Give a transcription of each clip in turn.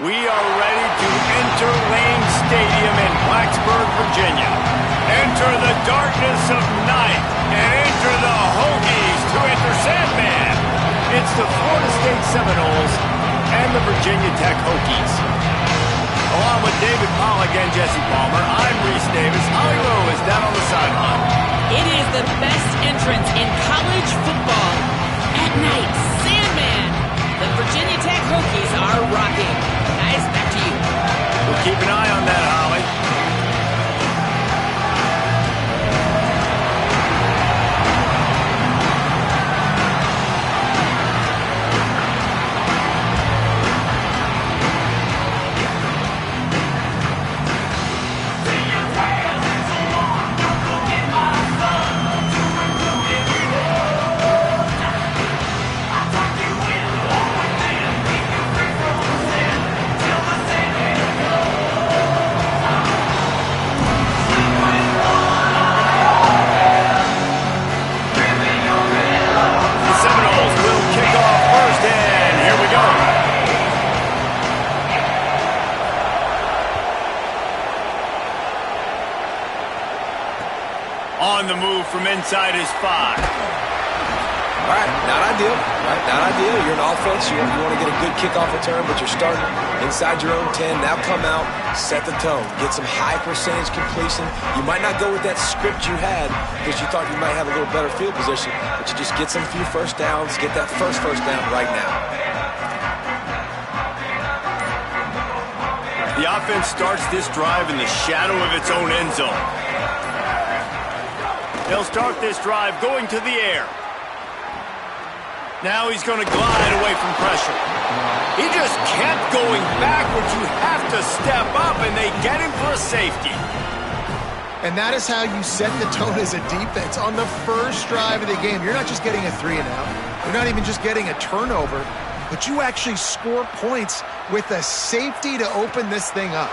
We are ready to enter Lane Stadium in Blacksburg, Virginia. Enter the darkness of night and enter the Hokies to enter Sandman. It's the Florida State Seminoles and the Virginia Tech Hokies. Along with David Pollack and Jesse Palmer, I'm Reese Davis. Holly Rowe is down on the sideline. It is the best entrance in college football. At night, Sandman. The Virginia Tech Hokies are rocking. Guys, back to you. We'll keep an eye on that, Holly. On the move from inside his 5. All right, not ideal. Right, not ideal. You're an offense. You want to get a good kickoff return, but you're starting inside your own 10. Now come out, set the tone. Get some high percentage completion. You might not go with that script you had because you thought you might have a little better field position, but you just get some few first downs. Get that first down right now. The offense starts this drive in the shadow of its own end zone. They'll start this drive going to the air. Now he's going to glide away from pressure. He just kept going backwards. You have to step up, and they get him for a safety. And that is how you set the tone as a defense. On the first drive of the game, you're not just getting a 3 and out. You're not even just getting a turnover, but you actually score points with a safety to open this thing up.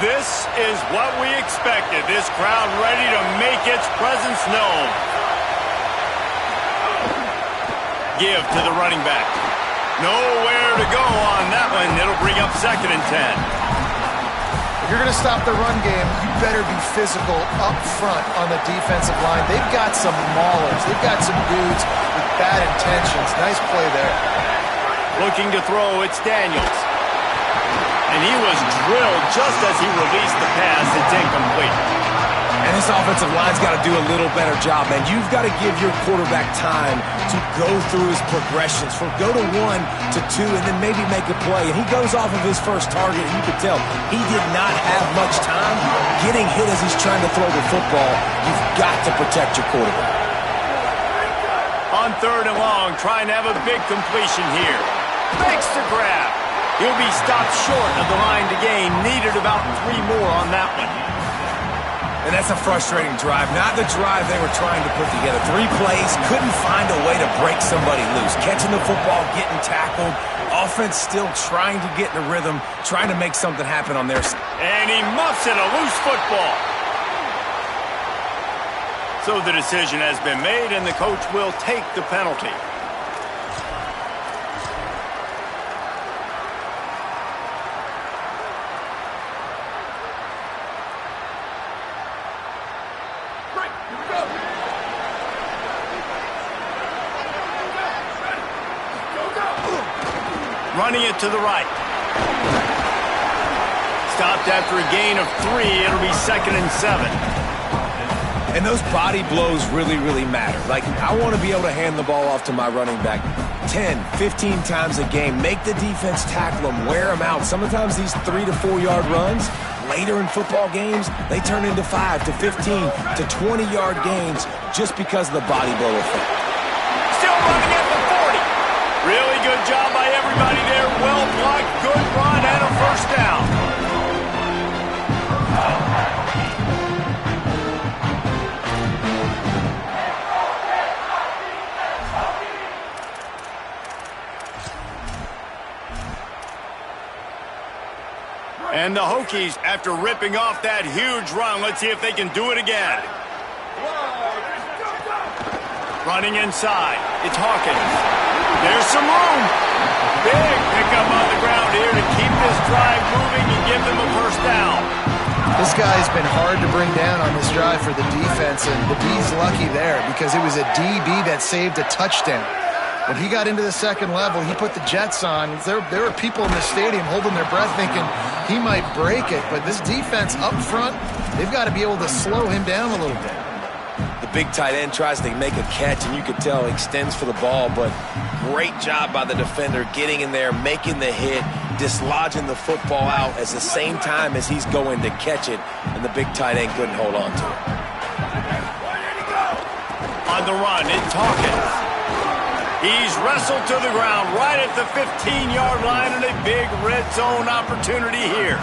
This is what we expected. This crowd ready to make its presence known. Give to the running back. Nowhere to go on that one. It'll bring up 2nd and 10. If you're going to stop the run game, you better be physical up front on the defensive line. They've got some maulers. They've got some dudes with bad intentions. Nice play there. Looking to throw, it's Daniels. And he was drilled just as he released the pass. It's incomplete. And this offensive line's got to do a little better job, man. You've got to give your quarterback time to go through his progressions from go to 1 to 2 and then maybe make a play. And he goes off of his first target, and you could tell he did not have much time getting hit as he's trying to throw the football. You've got to protect your quarterback. On 3rd and long, trying to have a big completion here. Makes the grab. He'll be stopped short of the line to gain. Needed about 3 more on that one. And that's a frustrating drive. Not the drive they were trying to put together. 3 plays, couldn't find a way to break somebody loose. Catching the football, getting tackled. Offense still trying to get in the rhythm, trying to make something happen on their side. And he muffs it, a loose football. So the decision has been made, and the coach will take the penalty. Running it to the right. Stopped after a gain of 3. It'll be 2nd and 7. And those body blows really, really matter. Like, I want to be able to hand the ball off to my running back 10, 15 times a game. Make the defense tackle them, wear them out. Sometimes these 3 to 4 yard runs, later in football games, they turn into 5 to 15 to 20 yard gains just because of the body blow effect. Still running at the 40. Really good job by everybody there. Well blocked, good run, and a first down. And the Hokies, after ripping off that huge run, let's see if they can do it again. Running inside, it's Hawkins. There's some room. Big pickup on the ground here to keep this drive moving and give them a first down. This guy's been hard to bring down on this drive for the defense, and the D's lucky there because it was a DB that saved a touchdown. When he got into the second level, he put the Jets on. There were people in the stadium holding their breath thinking he might break it, but this defense up front, they've got to be able to slow him down a little bit. The big tight end tries to make a catch, and you can tell he extends for the ball, but great job by the defender getting in there, making the hit, dislodging the football out at the same time as he's going to catch it, and the big tight end couldn't hold on to it. On the run, it's Hawkins. He's wrestled to the ground right at the 15-yard line, and a big red zone opportunity here.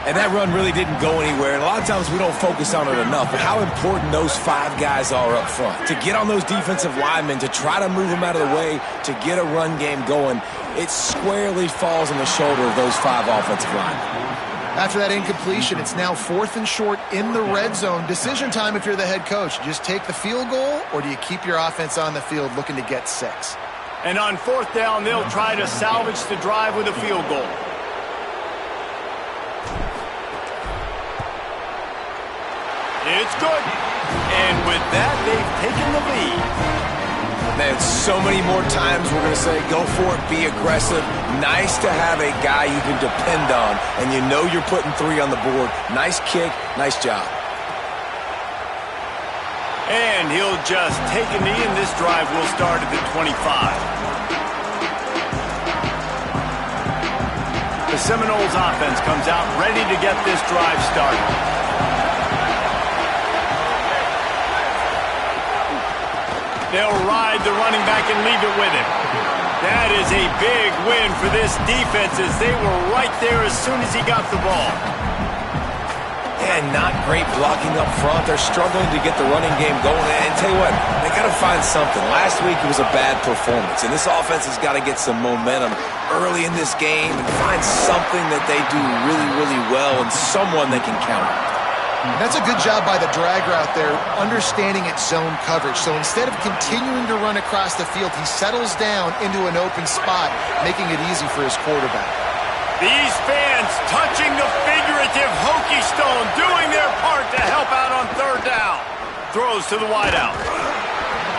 And that run really didn't go anywhere, and a lot of times we don't focus on it enough, but how important those 5 guys are up front. To get on those defensive linemen, to try to move them out of the way, to get a run game going, it squarely falls on the shoulder of those 5 offensive linemen. After that incompletion, it's now 4th and short in the red zone. Decision time if you're the head coach. Just take the field goal, or do you keep your offense on the field looking to get 6? And on 4th down, they'll try to salvage the drive with a field goal. It's good. And with that, they've taken the lead. Man, so many more times we're going to say, go for it, be aggressive. Nice to have a guy you can depend on, and you know you're putting 3 on the board. Nice kick, nice job. And he'll just take a knee, and this drive will start at the 25. The Seminoles offense comes out ready to get this drive started. They'll ride the running back and leave it with him. That is a big win for this defense as they were right there as soon as he got the ball. And not great blocking up front. They're struggling to get the running game going. And tell you what, they got to find something. Last week it was a bad performance, and this offense has got to get some momentum early in this game and find something that they do really, really well and someone they can count on. That's a good job by the drag route there, understanding its zone coverage. So instead of continuing to run across the field, he settles down into an open spot, making it easy for his quarterback. These fans touching the figurative Hokie stone, doing their part to help out on 3rd down. Throws to the wideout.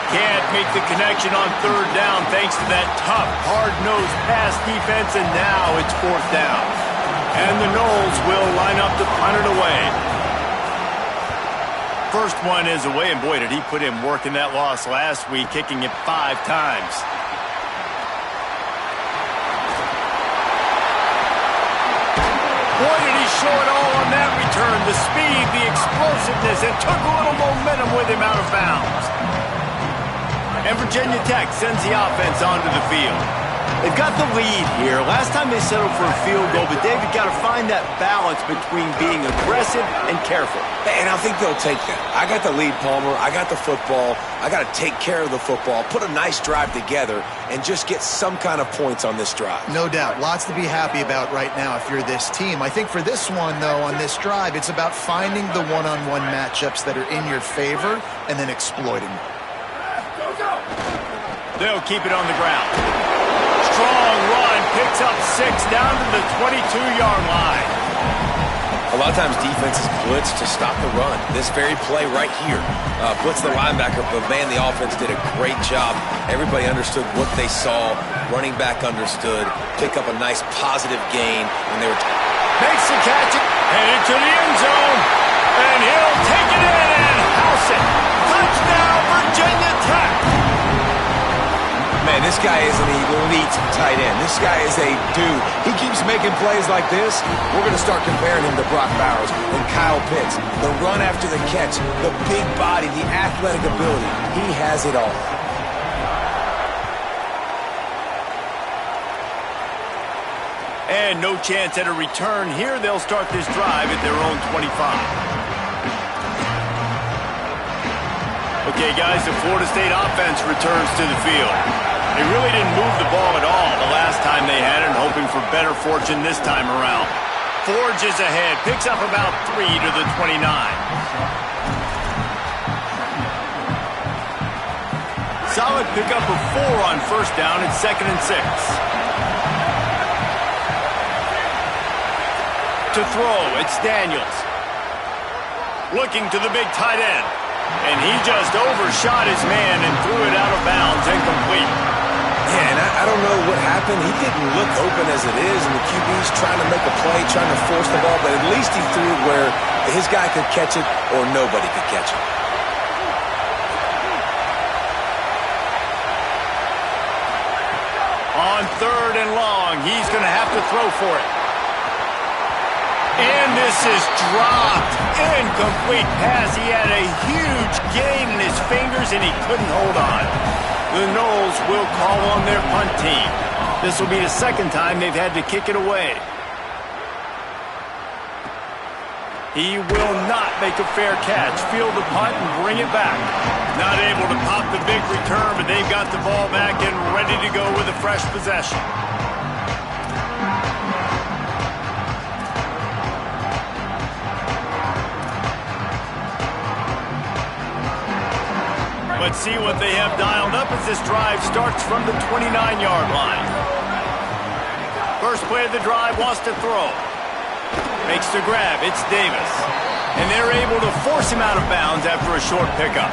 Can't make the connection on 3rd down thanks to that tough, hard-nosed pass defense, and now it's 4th down. And the Noles will line up to punt it away. First one is away, and boy, did he put in work in that loss last week, kicking it 5 times. Boy, did he show it all on that return. The speed, the explosiveness, and took a little momentum with him out of bounds. And Virginia Tech sends the offense onto the field. They've got the lead here. Last time they settled for a field goal, but David got to find that balance between being aggressive and careful. And I think they'll take that. I got the lead, Palmer. I got the football. I got to take care of the football, put a nice drive together, and just get some kind of points on this drive. No doubt. Lots to be happy about right now if you're this team. I think for this one, though, on this drive, it's about finding the one-on-one matchups that are in your favor and then exploiting them. They'll keep it on the ground. Strong run, picks up 6 down to the 22-yard line. A lot of times defenses blitz to stop the run. This very play right here, blitz the linebacker, but man, the offense did a great job. Everybody understood what they saw. Running back understood. Pick up a nice positive gain when they were... Makes the catch and into the end zone. And he'll take it in and house it. Touchdown, Virginia Tech. Man, this guy is an elite tight end. This guy is a dude. He keeps making plays like this. We're going to start comparing him to Brock Bowers and Kyle Pitts. The run after the catch, the big body, the athletic ability. He has it all. And no chance at a return here. They'll start this drive at their own 25. Okay, guys, the Florida State offense returns to the field. They really didn't move the ball at all the last time they had it, and hoping for better fortune this time around. Forges ahead, picks up about 3 to the 29. Solid pickup of 4 on first down at 2nd and 6. To throw, it's Daniels. Looking to the big tight end. And he just overshot his man and threw it out of bounds, incomplete. Yeah, and I don't know what happened. He didn't look open as it is, and the QB's trying to make a play, trying to force the ball, but at least he threw it where his guy could catch it or nobody could catch it. On 3rd and long, he's going to have to throw for it. And this is dropped. Incomplete pass. He had a huge gain in his fingers, and he couldn't hold on. The Noles will call on their punt team. This will be the 2nd time they've had to kick it away. He will not make a fair catch. Field the punt and bring it back. Not able to pop the big return, but they've got the ball back and ready to go with a fresh possession. Let's see what they have dialed up as this drive starts from the 29-yard line. First play of the drive wants to throw. Makes the grab. It's Davis. And they're able to force him out of bounds after a short pickup.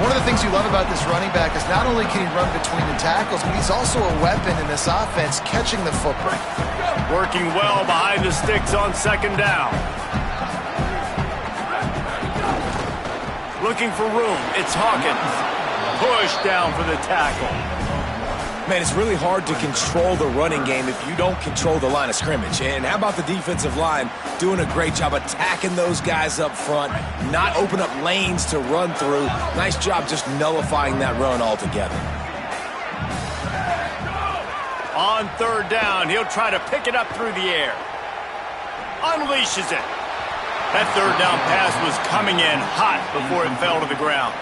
One of the things you love about this running back is not only can he run between the tackles, but he's also a weapon in this offense, catching the football. Working well behind the sticks on 2nd down. Looking for room. It's Hawkins. Push down for the tackle. Man, it's really hard to control the running game if you don't control the line of scrimmage. And how about the defensive line doing a great job attacking those guys up front, not open up lanes to run through. Nice job just nullifying that run altogether. On 3rd down, he'll try to pick it up through the air. Unleashes it. That 3rd down pass was coming in hot before it fell to the ground.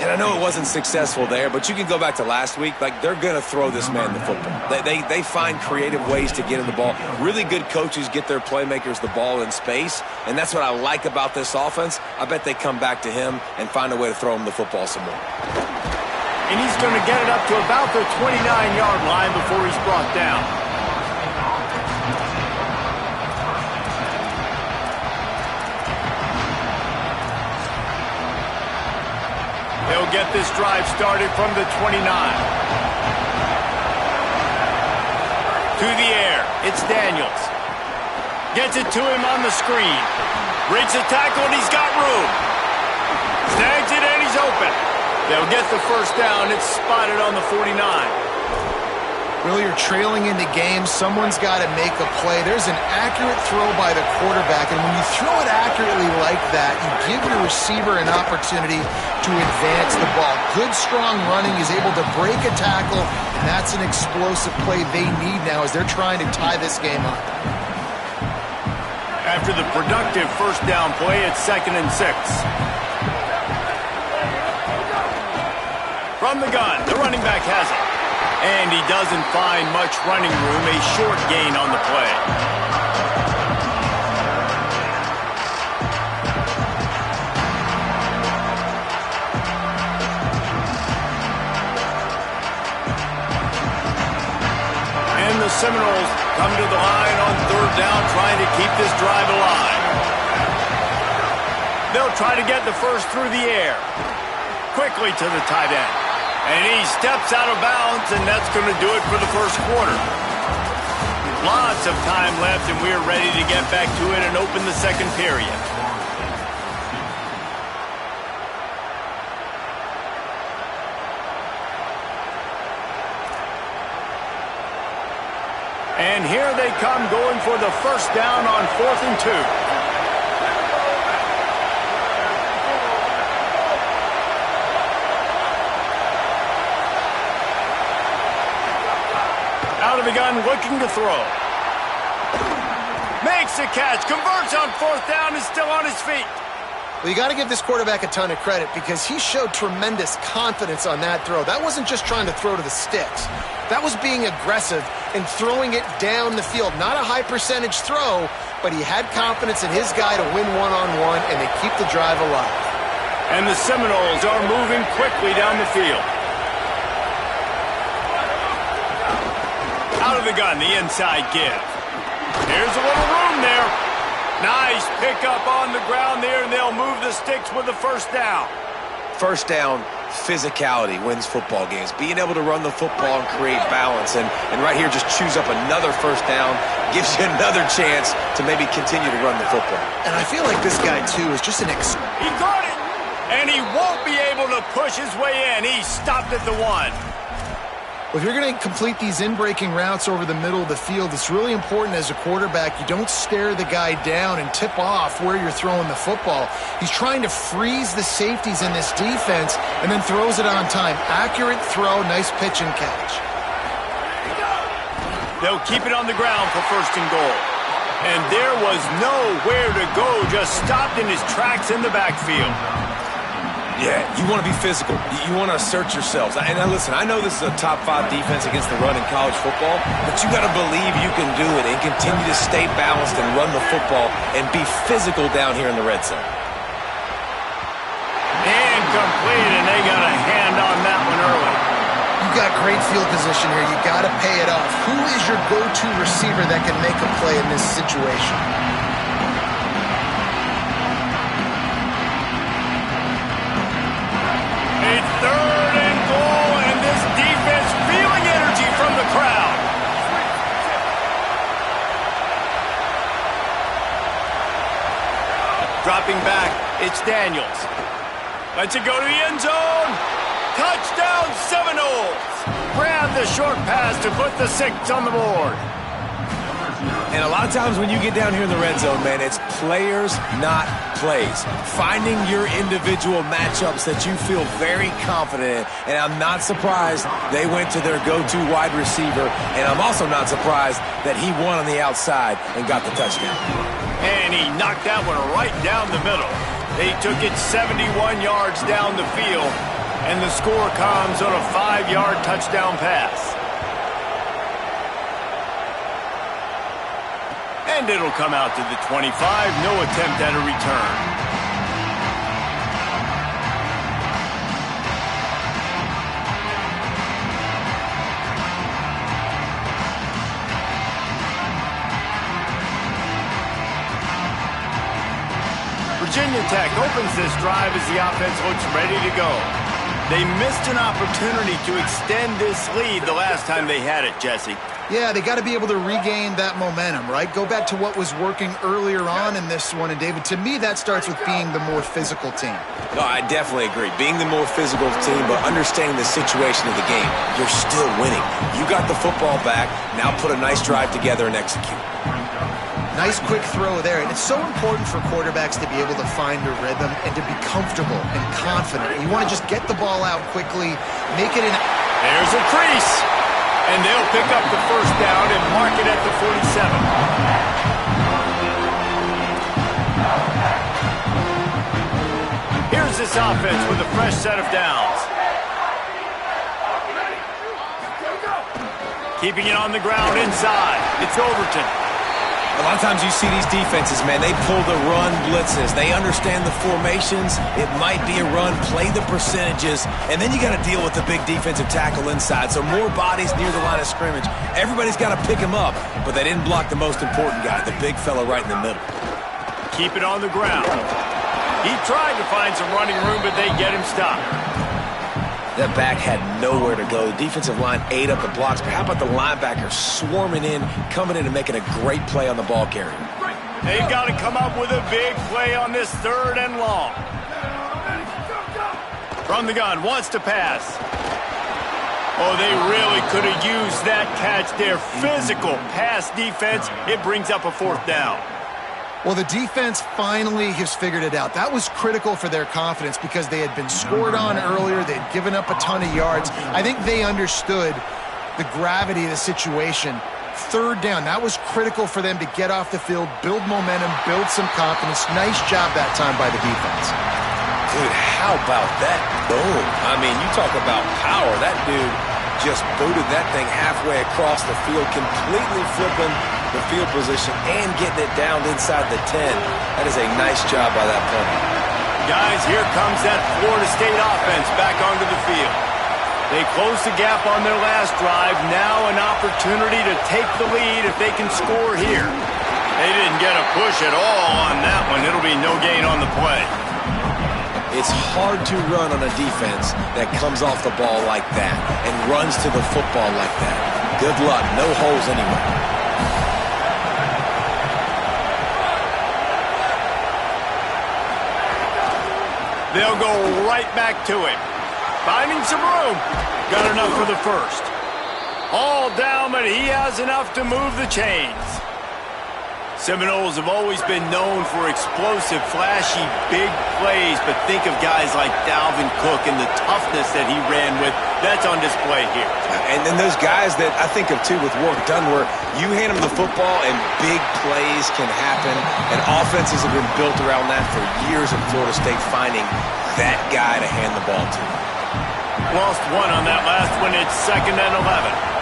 And I know it wasn't successful there, but you can go back to last week. Like, they're going to throw this man the football. They find creative ways to get him the ball. Really good coaches get their playmakers the ball in space, and that's what I like about this offense. I bet they come back to him and find a way to throw him the football some more. And he's going to get it up to about the 29-yard line before he's brought down. They'll get this drive started from the 29. To the air, it's Daniels. Gets it to him on the screen. Breaks the tackle, and he's got room. Snags it, and he's open. They'll get the first down. It's spotted on the 49. Really, you're trailing into games. Someone's got to make a play. There's an accurate throw by the quarterback, and when you throw it accurately like that, you give your receiver an opportunity to advance the ball. Good, strong running. He's able to break a tackle, and that's an explosive play they need now as they're trying to tie this game up. After the productive first down play, it's 2nd and 6. From the gun, the running back has it. And he doesn't find much running room, a short gain on the play. And the Seminoles come to the line on 3rd down, trying to keep this drive alive. They'll try to get the first through the air. Quickly to the tight end. And he steps out of bounds, and that's going to do it for the first quarter. Lots of time left, and we're ready to get back to it and open the second period. And here they come going for the first down on 4th and 2. Out of the gun, looking to throw. Makes the catch, converts on 4th down, is still on his feet. Well, you got to give this quarterback a ton of credit because he showed tremendous confidence on that throw. That wasn't just trying to throw to the sticks. That was being aggressive and throwing it down the field. Not a high percentage throw, but he had confidence in his guy to win one-on-one, and they keep the drive alive. And the Seminoles are moving quickly down the field. Out of the gun, the inside give. Here's a little room there. Nice pickup on the ground there, and they'll move the sticks with the first down. First down, physicality wins football games. Being able to run the football and create balance. And right here, just choose up another first down, gives you another chance to maybe continue to run the football. And I feel like this guy, too, is just an He caught it, and he won't be able to push his way in. He stopped at the 1. Well, if you're going to complete these in-breaking routes over the middle of the field, it's really important as a quarterback you don't stare the guy down and tip off where you're throwing the football. He's trying to freeze the safeties in this defense and then throws it on time. Accurate throw, nice pitch and catch. They'll keep it on the ground for first and goal. And there was nowhere to go, just stopped in his tracks in the backfield. Yeah, you want to be physical. You want to assert yourselves. And listen, I know this is a top 5 defense against the run in college football, but you got to believe you can do it and continue to stay balanced and run the football and be physical down here in the red zone. Incomplete, and they got a hand on that one early. You got great field position here. You got to pay it off. Who is your go-to receiver that can make a play in this situation? Third and goal, and this defense feeling energy from the crowd. Dropping back, it's Daniels. Lets it go to the end zone. Touchdown Seminoles. Grab the short pass to put the 6 on the board. And a lot of times when you get down here in the red zone, man, it's players, not plays. Finding your individual matchups that you feel very confident in. And I'm not surprised they went to their go-to wide receiver. And I'm also not surprised that he won on the outside and got the touchdown. And he knocked that one right down the middle. They took it 71 yards down the field. And the score comes on a 5-yard touchdown pass. And it'll come out to the 25. No attempt at a return. Virginia Tech opens this drive as the offense looks ready to go. They missed an opportunity to extend this lead the last time they had it, Jesse. Yeah, they got to be able to regain that momentum, right? Go back to what was working earlier on in this one. And, David, to me, that starts with being the more physical team. No, I definitely agree. Being the more physical team, but understanding the situation of the game. You're still winning. You got the football back. Now put a nice drive together and execute. Nice quick throw there. And it's so important for quarterbacks to be able to find a rhythm and to be comfortable and confident. You want to just get the ball out quickly, make it in. There's a crease. And they'll pick up the first down and mark it at the 47. Here's this offense with a fresh set of downs. Keeping it on the ground inside. It's Overton. A lot of times you see these defenses, man, they pull the run blitzes. They understand the formations. It might be a run, play the percentages, and then you got to deal with the big defensive tackle inside. So more bodies near the line of scrimmage. Everybody's got to pick him up, but they didn't block the most important guy, the big fella right in the middle. Keep it on the ground. He tried to find some running room, but they get him stopped. That back had nowhere to go. The defensive line ate up the blocks, but how about the linebacker swarming in, coming in and making a great play on the ball carrier? They've got to come up with a big play on this 3rd and long. From the gun, wants to pass. Oh, they really could have used that catch there. Physical pass defense. It brings up a 4th down. Well, the defense finally has figured it out. That was critical for their confidence because they had been scored on earlier. They had given up a ton of yards. I think they understood the gravity of the situation. third down. That was critical for them to get off the field, build momentum, build some confidence. Nice job that time by the defense. Dude, how about that boom? I mean, you talk about power. That dude just booted that thing halfway across the field, completely flipping the field position and getting it down inside the 10. That is a nice job by that punter. Guys, here comes that Florida State offense back onto the field. They closed the gap on their last drive. Now an opportunity to take the lead if they can score here. They didn't get a push at all on that one. It'll be no gain on the play. It's hard to run on a defense that comes off the ball like that and runs to the football like that. Good luck. No holes anywhere. They'll go right back to him. Finding some room. Got enough for the first. All down, but he has enough to move the chains. Seminoles have always been known for explosive, flashy, big plays, but think of guys like Dalvin Cook and the toughness that he ran with. That's on display here. And then those guys that I think of, too, with Warrick Dunn, where you hand them the football and big plays can happen, and offenses have been built around that for years at Florida State, finding that guy to hand the ball to. Lost one on that last one. It's 2nd and 11.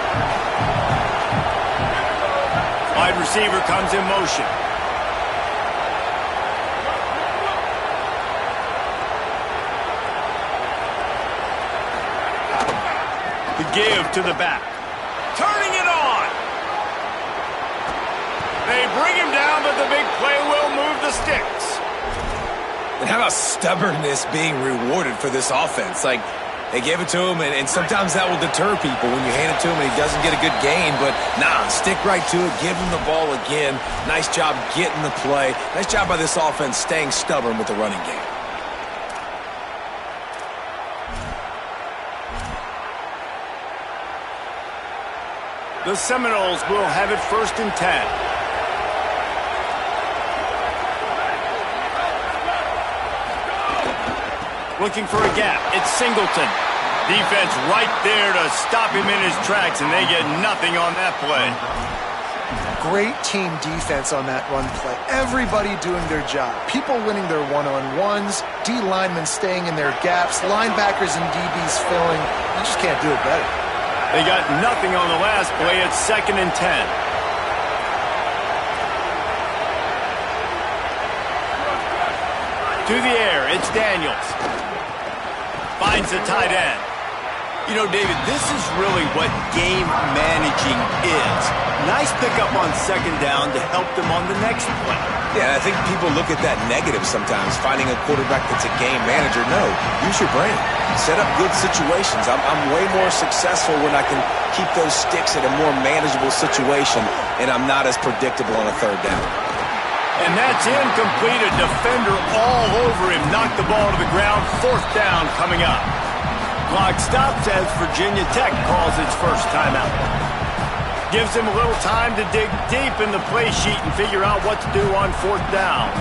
Wide receiver comes in motion. The give to the back. Turning it on. They bring him down, but the big play will move the sticks. And how about stubbornness being rewarded for this offense? Like, they gave it to him, and sometimes that will deter people when you hand it to him and he doesn't get a good gain. But, nah, stick right to it. Give him the ball again. Nice job getting the play. Nice job by this offense staying stubborn with the running game. The Seminoles will have it 1st and 10. Looking for a gap. It's Singleton. Defense right there to stop him in his tracks, and they get nothing on that play. Great team defense on that run play. Everybody doing their job. People winning their one-on-ones, D linemen staying in their gaps, linebackers and DBs filling. You just can't do it better. They got nothing on the last play. It's 2nd and 10. To the air, it's Daniels. Finds the tight end. You know, David, this is really what game managing is. Nice pickup on 2nd down to help them on the next play. Yeah, I think people look at that negative sometimes, finding a quarterback that's a game manager. No, use your brain. Set up good situations. I'm way more successful when I can keep those sticks at a more manageable situation, and I'm not as predictable on a 3rd down. And that's incomplete. A defender all over him. Knocked the ball to the ground. 4th down coming up. Clock stops as Virginia Tech calls its first timeout. Gives him a little time to dig deep in the play sheet and figure out what to do on 4th down.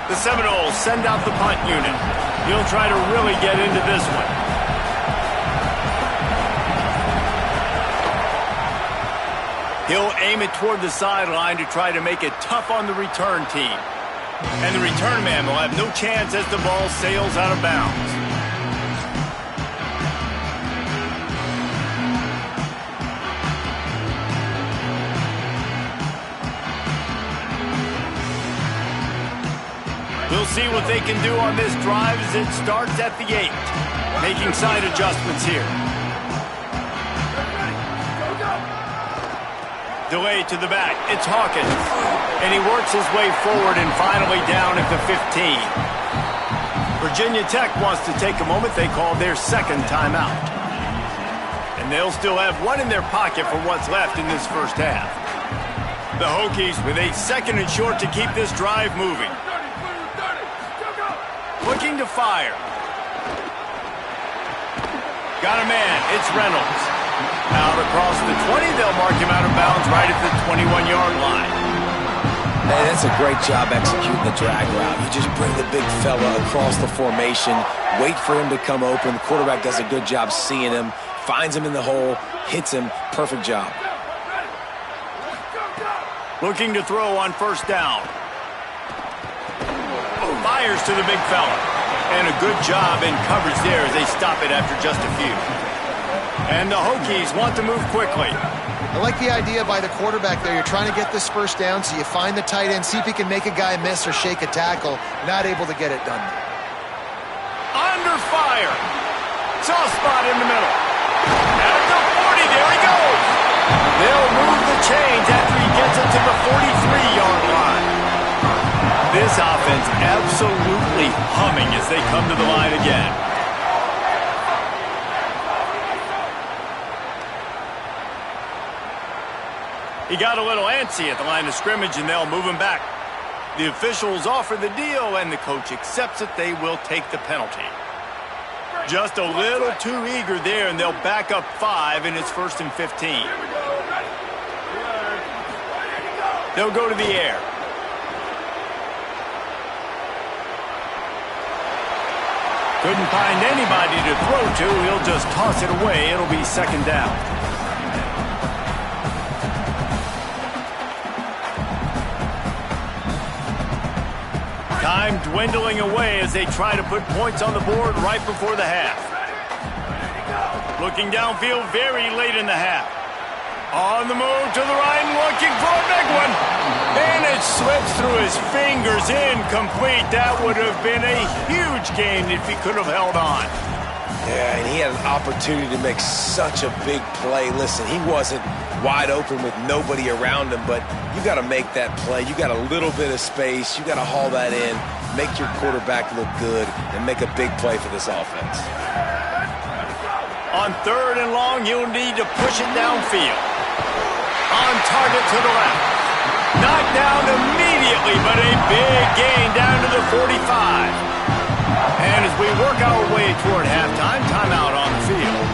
The Seminoles send out the punt unit. He'll try to really get into this one. He'll aim it toward the sideline to try to make it tough on the return team. And the return man will have no chance as the ball sails out of bounds. We'll see what they can do on this drive as it starts at the 8. Making side adjustments here. Delay to the back. It's Hawkins. And he works his way forward and finally down at the 15. Virginia Tech wants to take a moment. They call their 2nd timeout. And they'll still have one in their pocket for what's left in this first half. The Hokies with a 2nd and short to keep this drive moving. Looking to fire. Got a man. It's Reynolds. Out across the 20, they'll mark him out of bounds right at the 21-yard line. Hey, that's a great job executing the drag route. You just bring the big fella across the formation, wait for him to come open. The quarterback does a good job seeing him, finds him in the hole, hits him. Perfect job. Looking to throw on first down. Fires to the big fella. And a good job in coverage there as they stop it after just a few. And the Hokies want to move quickly. I like the idea by the quarterback there. You're trying to get this first down, so you find the tight end, see if he can make a guy miss or shake a tackle. Not able to get it done. Under fire. Soft spot in the middle. At the 40, there he goes. They'll move the chains after he gets it to the 43-yard line. This offense absolutely humming as they come to the line again. He got a little antsy at the line of scrimmage, and they'll move him back. The officials offer the deal, and the coach accepts it. They will take the penalty. Just a little too eager there, and they'll back up 5, and it's 1st and 15. They'll go to the air. Couldn't find anybody to throw to. He'll just toss it away. It'll be 2nd down. Time dwindling away as they try to put points on the board right before the half. Looking downfield very late in the half. On the move to the right, looking for a big one. And it slips through his fingers, incomplete. That would have been a huge gain if he could have held on. Yeah, and he had an opportunity to make such a big play. Listen, he wasn't wide open with nobody around him, but you got to make that play. You got a little bit of space. You got to haul that in, make your quarterback look good, and make a big play for this offense. On 3rd and long, you'll need to push it downfield. On target to the left. Knocked down immediately, but a big gain down to the 45. And as we work our way toward halftime, timeout on the field.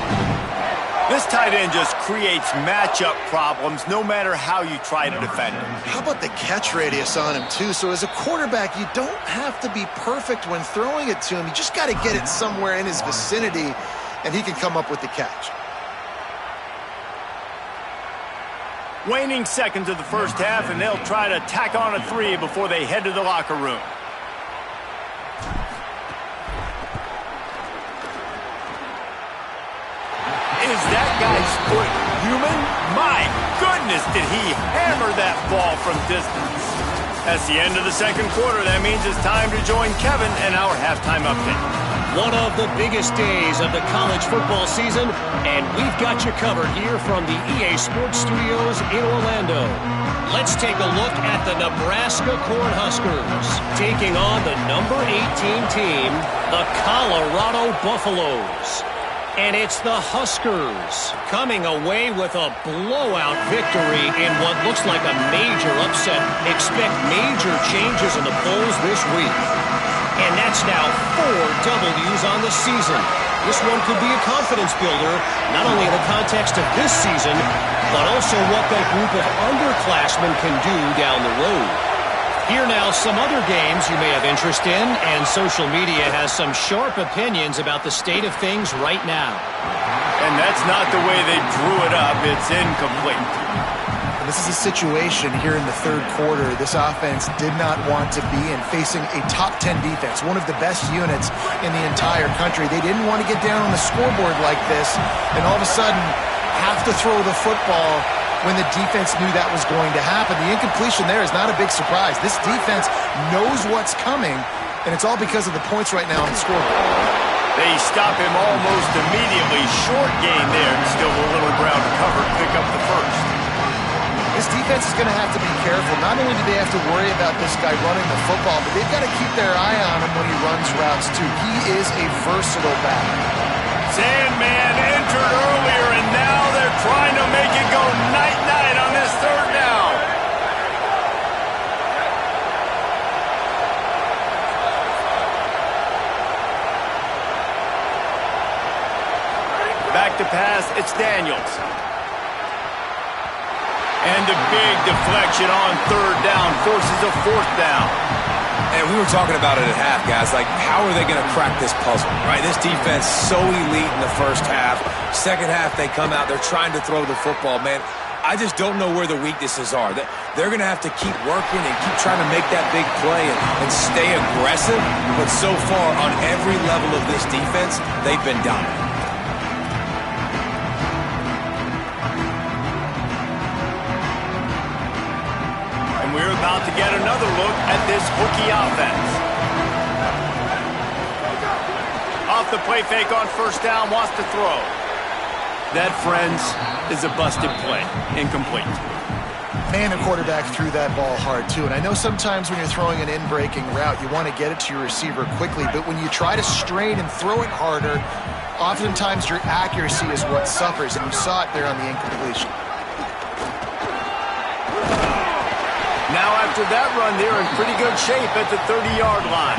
This tight end just creates matchup problems no matter how you try to defend him. How about the catch radius on him, too? So as a quarterback, you don't have to be perfect when throwing it to him. You just got to get it somewhere in his vicinity, and he can come up with the catch. Waning seconds of the first half, and they'll try to tack on a 3 before they head to the locker room. Is that guy's foot human? My goodness, did he hammer that ball from distance. That's the end of the second quarter. That means it's time to join Kevin and our halftime update. One of the biggest days of the college football season, and we've got you covered here from the EA Sports Studios in Orlando. Let's take a look at the Nebraska Cornhuskers taking on the number 18 team, the Colorado Buffaloes. And it's the Huskers coming away with a blowout victory in what looks like a major upset. Expect major changes in the polls this week. And that's now 4 W's on the season. This one could be a confidence builder, not only in the context of this season, but also what that group of underclassmen can do down the road. Here now, some other games you may have interest in, and social media has some sharp opinions about the state of things right now. And that's not the way they drew it up. It's incomplete. And this is a situation here in the third quarter this offense did not want to be in, facing a top 10 defense, one of the best units in the entire country. They didn't want to get down on the scoreboard like this and all of a sudden have to throw the football when the defense knew that was going to happen. The incompletion there is not a big surprise. This defense knows what's coming, and it's all because of the points right now on the scoreboard. They stop him almost immediately. Short gain there, and still a little ground to cover to pick up the first. This defense is going to have to be careful. Not only do they have to worry about this guy running the football, but they've got to keep their eye on him when he runs routes, too. He is a versatile back. Sandman entered earlier, and now they're trying to make it go night-night on this third down. Back to pass, it's Daniels. And the big deflection on third down forces a fourth down. And we were talking about it at half, guys. Like, how are they going to crack this puzzle, right? This defense so elite in the first half. Second half, they come out. They're trying to throw the football, man. I just don't know where the weaknesses are. They're going to have to keep working and keep trying to make that big play and stay aggressive. But so far, on every level of this defense, they've been dominant. We're about to get another look at this Hokie offense. Off the play fake on first down, wants to throw. That, friends, is a busted play. Incomplete. Man, the quarterback threw that ball hard, too. And I know sometimes when you're throwing an in-breaking route, you want to get it to your receiver quickly. But when you try to strain and throw it harder, oftentimes your accuracy is what suffers. And you saw it there on the incompletion. Now after that run, they're in pretty good shape at the 30-yard line.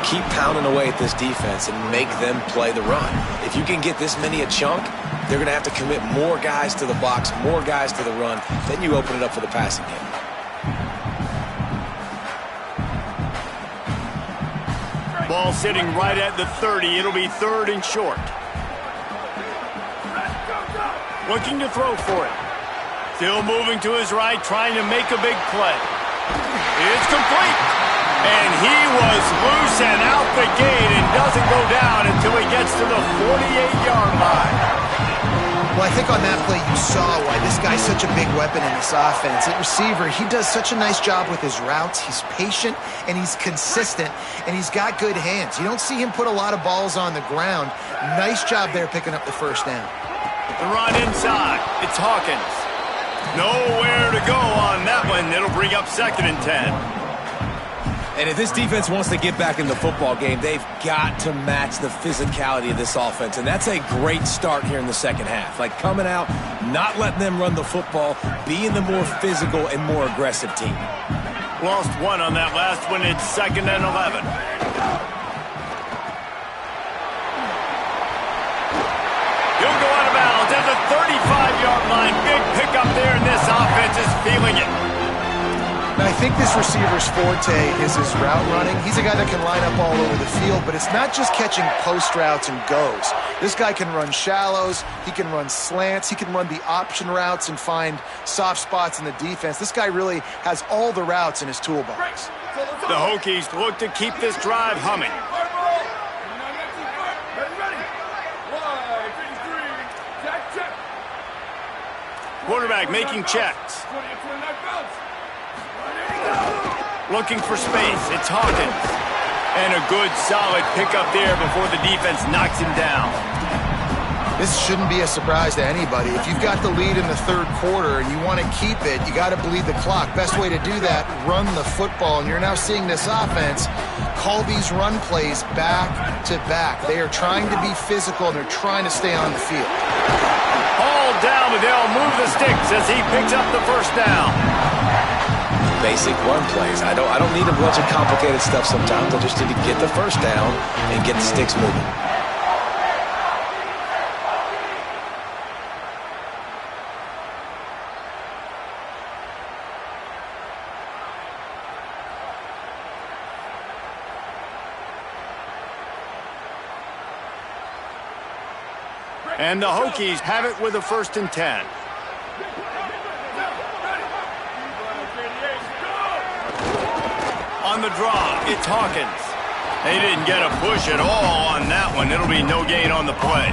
Keep pounding away at this defense and make them play the run. If you can get this many a chunk, they're going to have to commit more guys to the box, more guys to the run. Then you open it up for the passing game. Ball sitting right at the 30. It'll be third and short. Looking to throw for it. Still moving to his right, trying to make a big play. It's complete. And he was loose and out the gate and doesn't go down until he gets to the 48-yard line. Well, I think on that play you saw why this guy's such a big weapon in this offense. At receiver, he does such a nice job with his routes. He's patient, and he's consistent, and he's got good hands. You don't see him put a lot of balls on the ground. Nice job there picking up the first down. The run inside. It's Hawkins. Nowhere to go on that one. It'll bring up second and 10. And if this defense wants to get back in the football game, they've got to match the physicality of this offense. And that's a great start here in the second half. Like coming out, not letting them run the football, being the more physical and more aggressive team. Lost one on that last one. It's second and 11. He'll go out of bounds at the 35-yard line. Big pickup there, and this offense is feeling it. Now, I think this receiver's forte is his route running. He's a guy that can line up all over the field, but it's not just catching post routes and goes. This guy can run shallows, he can run slants, he can run the option routes and find soft spots in the defense. This guy really has all the routes in his toolbox. The Hokies look to keep this drive humming. Quarterback making checks. Looking for space. It's Hawkins. And a good, solid pickup there before the defense knocks him down. This shouldn't be a surprise to anybody. If you've got the lead in the third quarter and you want to keep it, you got to bleed the clock. Best way to do that, run the football. And you're now seeing this offense call these run plays back to back. They are trying to be physical, and they're trying to stay on the field. All down, but they'll move the sticks as he picks up the first down. Basic run plays. I don't need a bunch of complicated stuff sometimes. I just need to get the first down and get the sticks moving. And the Hokies have it with a first and 10. On the draw, it's Hawkins. They didn't get a push at all on that one. It'll be no gain on the play.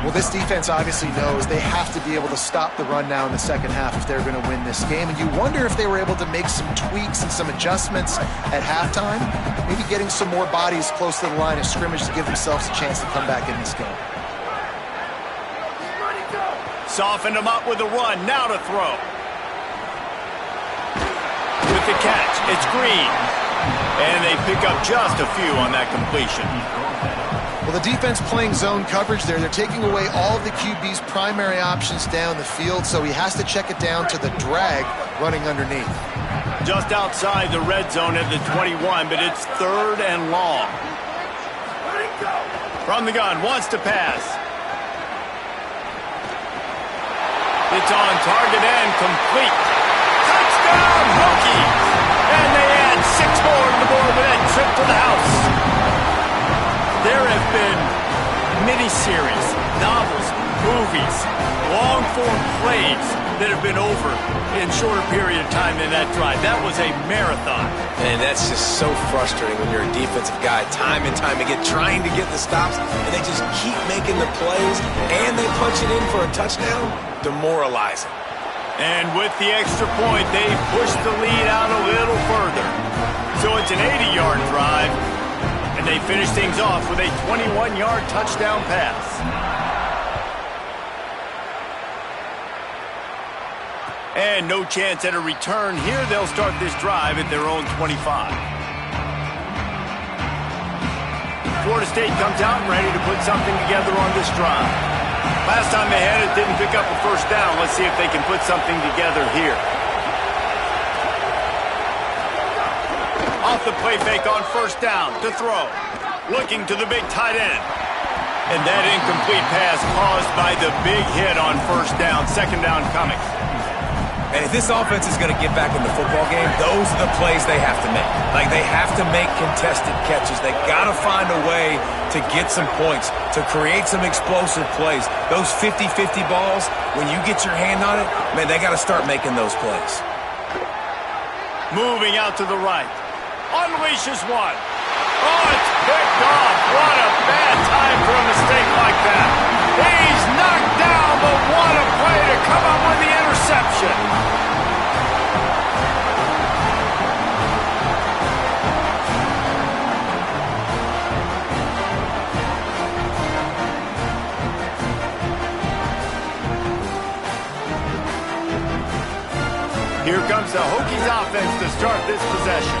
Well, this defense obviously knows they have to be able to stop the run now in the second half if they're going to win this game. And you wonder if they were able to make some tweaks and some adjustments at halftime, maybe getting some more bodies close to the line of scrimmage to give themselves a chance to come back in this game. Softened him up with a run. Now to throw. With the catch, it's Green. And they pick up just a few on that completion. Well, the defense playing zone coverage there. They're taking away all of the QB's primary options down the field, so he has to check it down to the drag running underneath. Just outside the red zone at the 21, but it's third and long. From the gun, wants to pass. It's on target and complete. Touchdown, Hokies! And they add 6 more to the board with that trip to the house. There have been miniseries, novels, movies, long-form plays that have been over in shorter period of time than that drive. That was a marathon. And that's just so frustrating when you're a defensive guy, time and time again, trying to get the stops, and they just keep making the plays, and they punch it in for a touchdown. Demoralizing. And with the extra point, they push the lead out a little further. So it's an 80-yard drive, and they finish things off with a 21-yard touchdown pass. And no chance at a return here. They'll start this drive at their own 25. Florida State comes out and ready to put something together on this drive. Last time they had it, didn't pick up a first down. Let's see if they can put something together here. Off the play fake on first down to throw. Looking to the big tight end. And that incomplete pass caused by the big hit on first down. Second down coming. And if this offense is going to get back in the football game, those are the plays they have to make. Like, they have to make contested catches. They got to find a way to get some points, to create some explosive plays. Those 50-50 balls, when you get your hand on it, man, they got to start making those plays. Moving out to the right. Unleashes one. Oh, it's picked off. What a bad time for a mistake like that. He's knocked down, but what a play to come up with the interception. Here comes the Hokies offense to start this possession.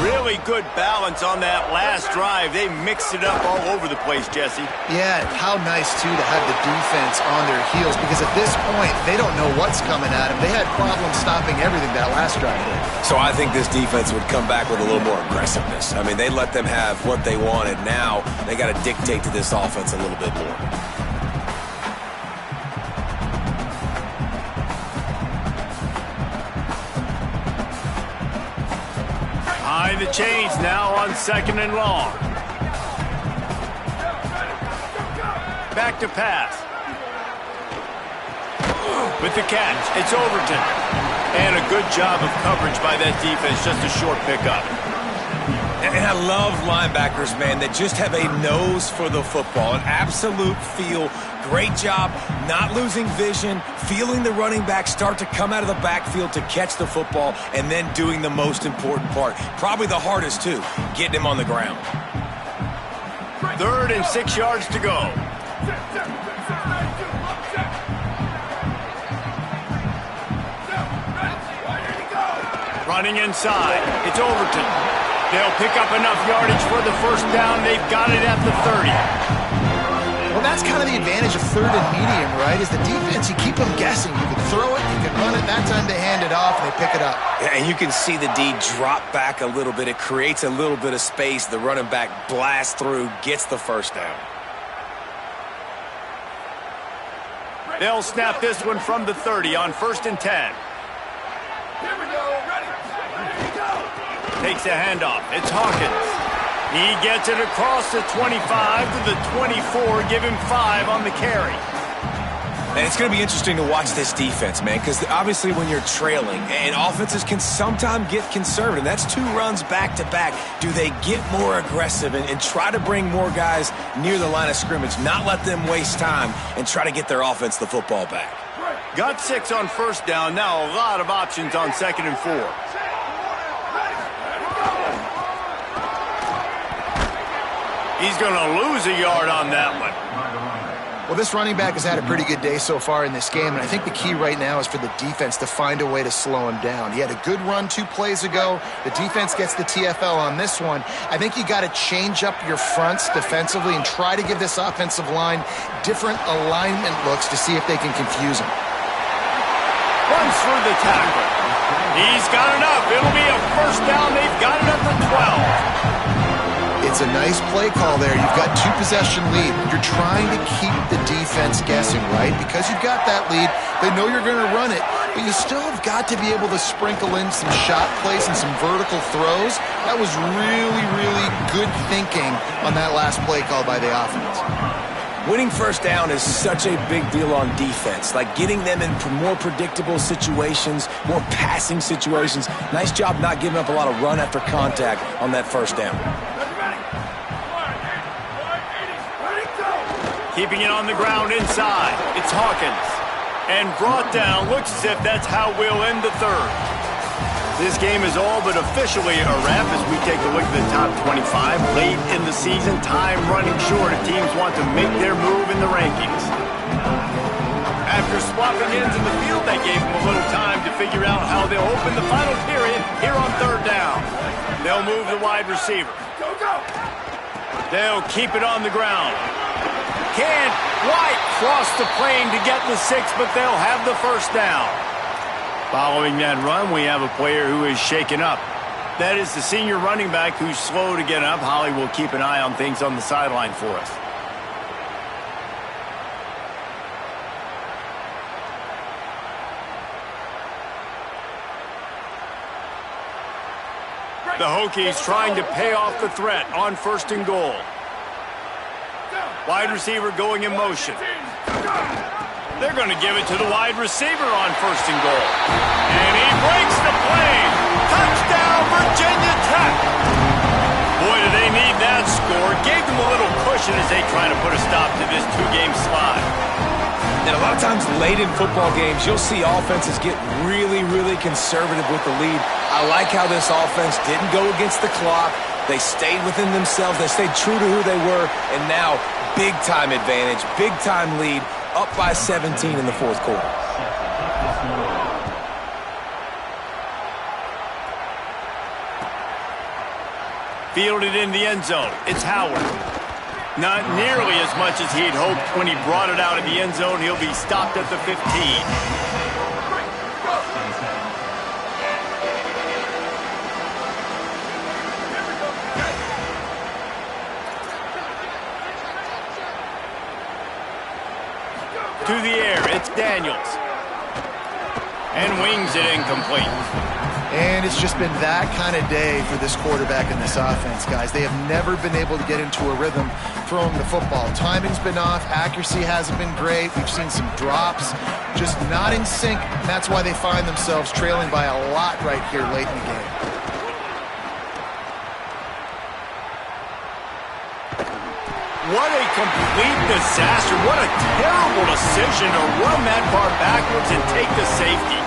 Really good balance on that last drive. They mixed it up all over the place, Jesse. Yeah, how nice, too, to have the defense on their heels, because at this point, they don't know what's coming at them. They had problems stopping everything that last drive did. So I think this defense would come back with a little more aggressiveness. I mean, they let them have what they wanted. Now they got to dictate to this offense a little bit more. The change now on second and long. Back to pass. With the catch, it's Overton. And a good job of coverage by that defense, just a short pickup. And I love linebackers, man, that just have a nose for the football, an absolute feel. Great job not losing vision, feeling the running back start to come out of the backfield to catch the football, and then doing the most important part. Probably the hardest, too, getting him on the ground. 3rd and 6 yards to go. Running inside. It's Overton. They'll pick up enough yardage for the first down. They've got it at the 30. Well, that's kind of the advantage of 3rd and medium, right? Is the defense, you keep them guessing. You can throw it, you can run it. That time they hand it off and they pick it up. Yeah, and you can see the D drop back a little bit. It creates a little bit of space. The running back blasts through, gets the first down. They'll snap this one from the 30 on 1st and 10. Here we go, ready, go! Takes a handoff. It's Hawkins. He gets it across the 25 to the 24. Give him 5 on the carry. And it's going to be interesting to watch this defense, man, because obviously when you're trailing, and offenses can sometimes get conservative. That's 2 runs back-to-back. Do they get more aggressive and try to bring more guys near the line of scrimmage, not let them waste time, and try to get their offense the football back? Got 6 on first down. Now a lot of options on 2nd and 4. He's going to lose a yard on that one. Well, this running back has had a pretty good day so far in this game, and I think the key right now is for the defense to find a way to slow him down. He had a good run 2 plays ago. The defense gets the TFL on this one. I think you got to change up your fronts defensively and try to give this offensive line different alignment looks to see if they can confuse him. Runs through the tackle. He's got enough. It'll be a first down. They've got it at the 12. It's a nice play call there. You've got 2-possession lead. You're trying to keep the defense guessing, right? Because you've got that lead, they know you're going to run it, but you still have got to be able to sprinkle in some shot plays and some vertical throws. That was really, really good thinking on that last play call by the offense. Winning first down is such a big deal on defense, like getting them in more predictable situations, more passing situations. Nice job not giving up a lot of run after contact on that first down. Keeping it on the ground inside. It's Hawkins. And brought down. Looks as if that's how we'll end the third. This game is all but officially a wrap as we take a look at the top 25. Late in the season, time running short if teams want to make their move in the rankings. After swapping ends in the field, that gave them a little time to figure out how they'll open the final period here on third down. They'll move the wide receiver. They'll keep it on the ground. Can White cross the plane to get the 6, but they'll have the first down. Following that run, we have a player who is shaken up. That is the senior running back who's slow to get up. Holly will keep an eye on things on the sideline for us. The Hokies trying to pay off the threat on first and goal. Wide receiver going in motion. They're going to give it to the wide receiver on first and goal. And he breaks the plane. Touchdown, Virginia Tech. Boy, do they need that score. Gave them a little cushion as they try to put a stop to this two-game slide. And a lot of times late in football games, you'll see offenses get really, really conservative with the lead. I like how this offense didn't go against the clock. They stayed within themselves. They stayed true to who they were. And now, big-time advantage, big-time lead, up by 17 in the fourth quarter. Fielded in the end zone. It's Howard. Not nearly as much as he'd hoped when he brought it out of the end zone. He'll be stopped at the 15. To the air, it's Daniels. And wings it incomplete. And it's just been that kind of day for this quarterback and this offense, guys. They have never been able to get into a rhythm throwing the football. Timing's been off. Accuracy hasn't been great. We've seen some drops. Just not in sync. And that's why they find themselves trailing by a lot right here late in the game. What a complete disaster. What a terrible decision to run that far backwards and take the safety.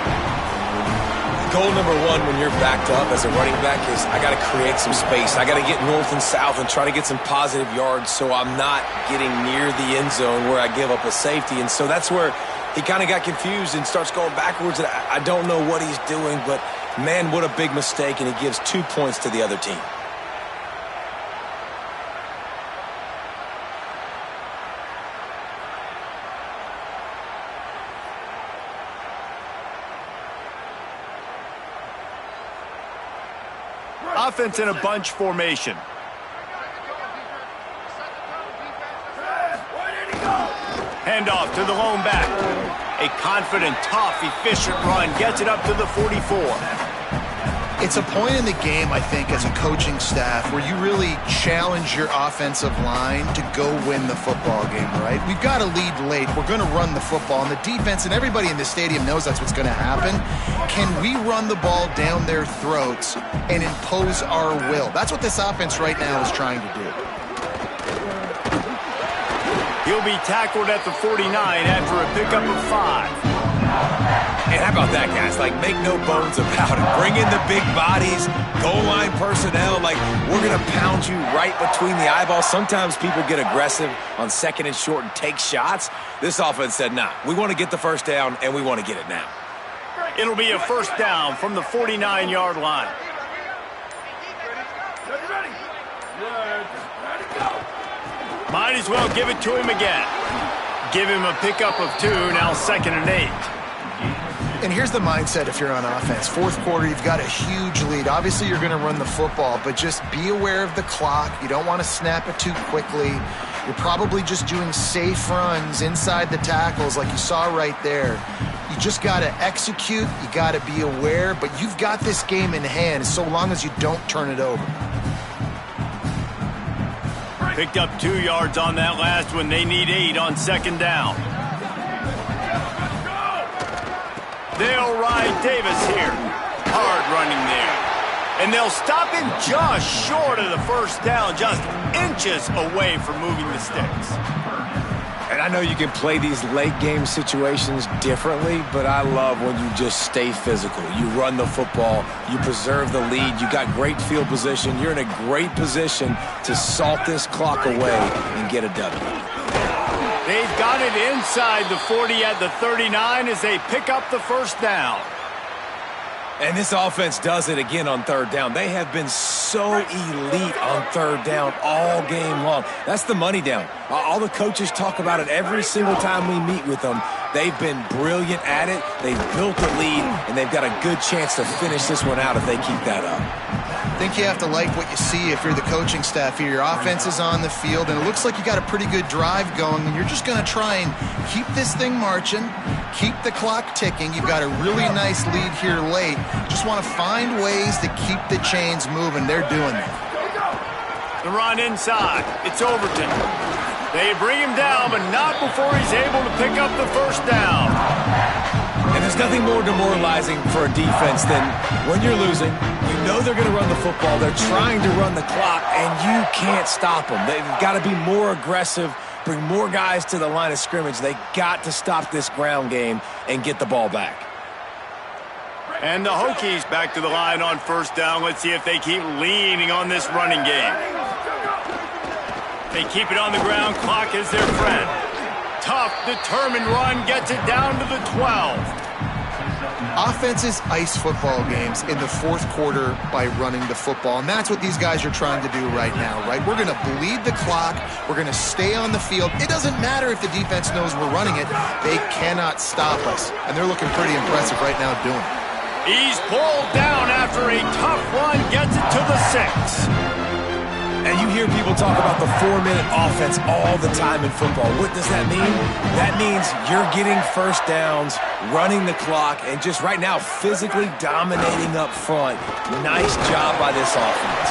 Goal number one when you're backed up as a running back is I got to create some space. I got to get north and south and try to get some positive yards so I'm not getting near the end zone where I give up a safety. And so that's where he kind of got confused and starts going backwards. And I don't know what he's doing, but man, what a big mistake. And he gives 2 points to the other team. Offense in a bunch formation. Handoff to the lone back. A confident, tough, efficient run gets it up to the 44. It's a point in the game, I think, as a coaching staff where you really challenge your offensive line to go win the football game, right? We've got to lead late. We're going to run the football. And the defense and everybody in the stadium knows that's what's going to happen. Can we run the ball down their throats and impose our will? That's what this offense right now is trying to do. He'll be tackled at the 49 after a pickup of 5. And how about that, guys? Like, make no bones about it. Bring in the big bodies, goal line personnel. Like, we're going to pound you right between the eyeballs. Sometimes people get aggressive on second and short and take shots. This offense said, nah, we want to get the first down, and we want to get it now. It'll be a first down from the 49-yard line. Might as well give it to him again. Give him a pickup of 2, now 2nd and 8. And here's the mindset if you're on offense. Fourth quarter, you've got a huge lead. Obviously, you're going to run the football, but just be aware of the clock. You don't want to snap it too quickly. You're probably just doing safe runs inside the tackles like you saw right there. You just got to execute. You got to be aware, but you've got this game in hand so long as you don't turn it over. Picked up 2 yards on that last one. They need 8 on second down. They'll ride Davis here. Hard running there. And they'll stop him just short of the first down, just inches away from moving the sticks. And I know you can play these late game situations differently, but I love when you just stay physical. You run the football, you preserve the lead, you got great field position, you're in a great position to salt this clock away and get a W. They've got it inside the 40 at the 39 as they pick up the first down. And this offense does it again on third down. They have been so elite on third down all game long. That's the money down. All the coaches talk about it every single time we meet with them. They've been brilliant at it. They've built a lead, and they've got a good chance to finish this one out if they keep that up. I think you have to like what you see if you're the coaching staff here. Your offense is on the field, and it looks like you got a pretty good drive going, and you're just going to try and keep this thing marching, keep the clock ticking. You've got a really nice lead here late. Just want to find ways to keep the chains moving. They're doing that. The run inside. It's Overton. They bring him down, but not before he's able to pick up the first down. And there's nothing more demoralizing for a defense than when you're losing, you know they're going to run the football, they're trying to run the clock, and you can't stop them. They've got to be more aggressive, bring more guys to the line of scrimmage. They got to stop this ground game and get the ball back. And the Hokies back to the line on first down. Let's see if they keep leaning on this running game. They keep it on the ground. Clock is their friend. Tough, determined run gets it down to the 12. Offenses ice football games in the fourth quarter by running the football, and that's what these guys are trying to do right now, right? We're going to bleed the clock. We're going to stay on the field. It doesn't matter if the defense knows we're running it. They cannot stop us, and they're looking pretty impressive right now doing it. He's pulled down after a tough run, gets it to the 6. And you hear people talk about the 4-minute offense all the time in football. What does that mean? That means you're getting first downs, running the clock, and just right now physically dominating up front. Nice job by this offense.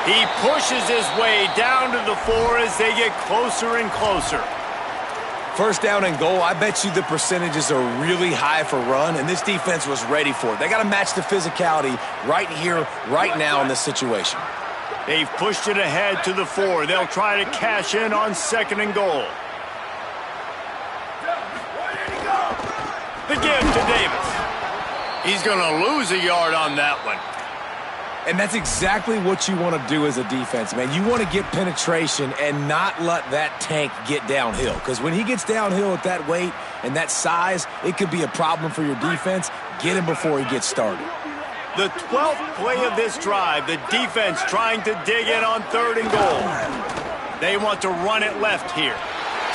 He pushes his way down to the 4 as they get closer and closer. First down and goal, I bet you the percentages are really high for run, and this defense was ready for it. They got to match the physicality right here, right now in this situation. They've pushed it ahead to the 4. They'll try to cash in on second and goal. The give to Davis. He's going to lose a yard on that one. And that's exactly what you want to do as a defense, man. You want to get penetration and not let that tank get downhill. Because when he gets downhill at that weight and that size, it could be a problem for your defense. Get him before he gets started. The 12th play of this drive, the defense trying to dig in on third and goal. They want to run it left here.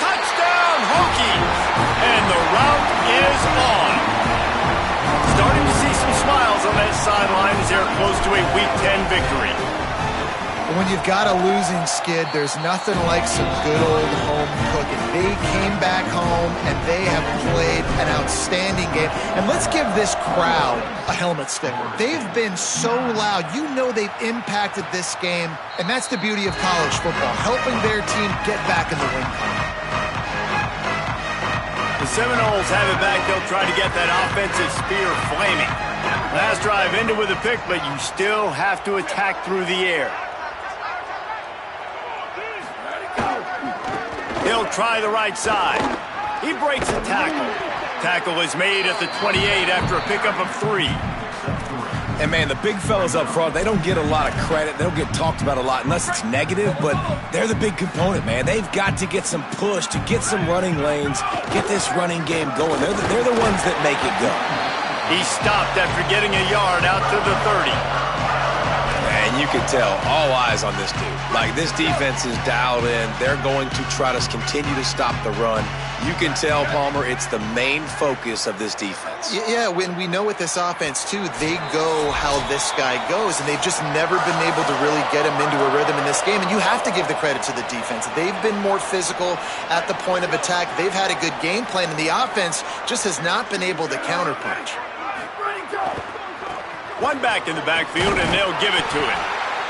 Touchdown, Hokies! And the route is on. Starting to see some smiles on that sideline as they're close to a Week 10 victory. When you've got a losing skid, there's nothing like some good old home cooking. They came back home, and they have played an outstanding game. And let's give this crowd a helmet sticker. They've been so loud. You know they've impacted this game, and that's the beauty of college football, helping their team get back in the win column. The Seminoles have it back. They'll try to get that offensive spear flaming. Last drive ended with a pick, but you still have to attack through the air. He'll try the right side. He breaks the tackle. Tackle is made at the 28 after a pickup of 3. And, man, the big fellas up front, they don't get a lot of credit. They don't get talked about a lot unless it's negative, but they're the big component, man. They've got to get some push, to get some running lanes, get this running game going. They're the ones that make it go. He stopped after getting a yard out to the 30. And and you can tell all eyes on this dude. Like, this defense is dialed in. They're going to try to continue to stop the run. You can tell, Palmer, it's the main focus of this defense. Yeah, when we know with this offense, too, they go how this guy goes, and they've just never been able to really get him into a rhythm in this game. And you have to give the credit to the defense. They've been more physical at the point of attack. They've had a good game plan, and the offense just has not been able to counterpunch. One back in the backfield, and they'll give it to him.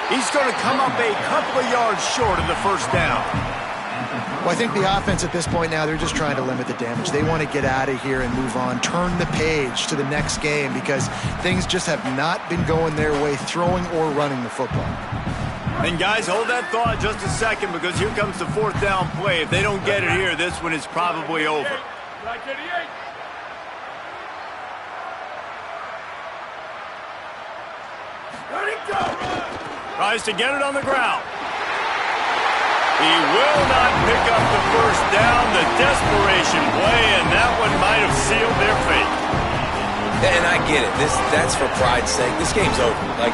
He's going to come up a couple of yards short of the first down. Well, I think the offense at this point now, they're just trying to limit the damage. They want to get out of here and move on, turn the page to the next game, because things just have not been going their way, throwing or running the football. And guys, hold that thought just a second, because here comes the fourth down play. If they don't get it here, this one is probably over. Tries to get it on the ground. He will not pick up the first down. The desperation play, and that one might have sealed their fate. And I get it. That's for pride's sake. This game's over. Like,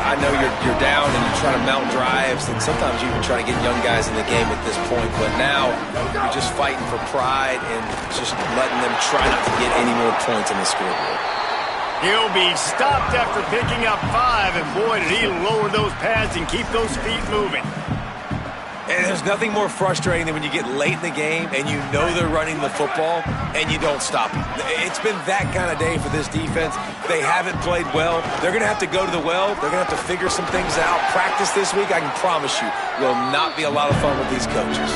I know you're down and you're trying to mount drives, and sometimes you even try to get young guys in the game at this point. But now you're just fighting for pride and just letting them try not to get any more points on the scoreboard. He'll be stopped after picking up 5, and boy, did he lower those pads and keep those feet moving. And there's nothing more frustrating than when you get late in the game and you know they're running the football and you don't stop them. It's been that kind of day for this defense. They haven't played well. They're going to have to go to the well. They're going to have to figure some things out. Practice this week, I can promise you, will not be a lot of fun with these coaches.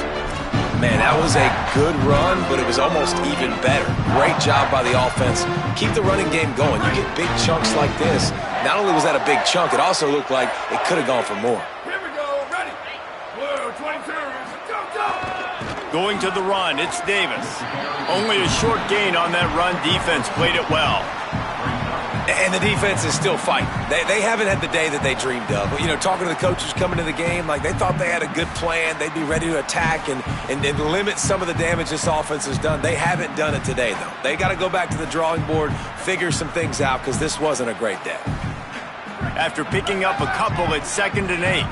Man, that was a good run, but it was almost even better. Great job by the offense. Keep the running game going. You get big chunks like this. Not only was that a big chunk, it also looked like it could have gone for more. Here we go, ready. Blue 22, go, go! Going to the run, it's Davis. Only a short gain on that run. Defense played it well. And the defense is still fighting. They haven't had the day that they dreamed of. You know, talking to the coaches coming to the game, like they thought they had a good plan. They'd be ready to attack and limit some of the damage this offense has done. They haven't done it today, though. They got to go back to the drawing board, figure some things out, because this wasn't a great day. After picking up a couple, it's 2nd and 8.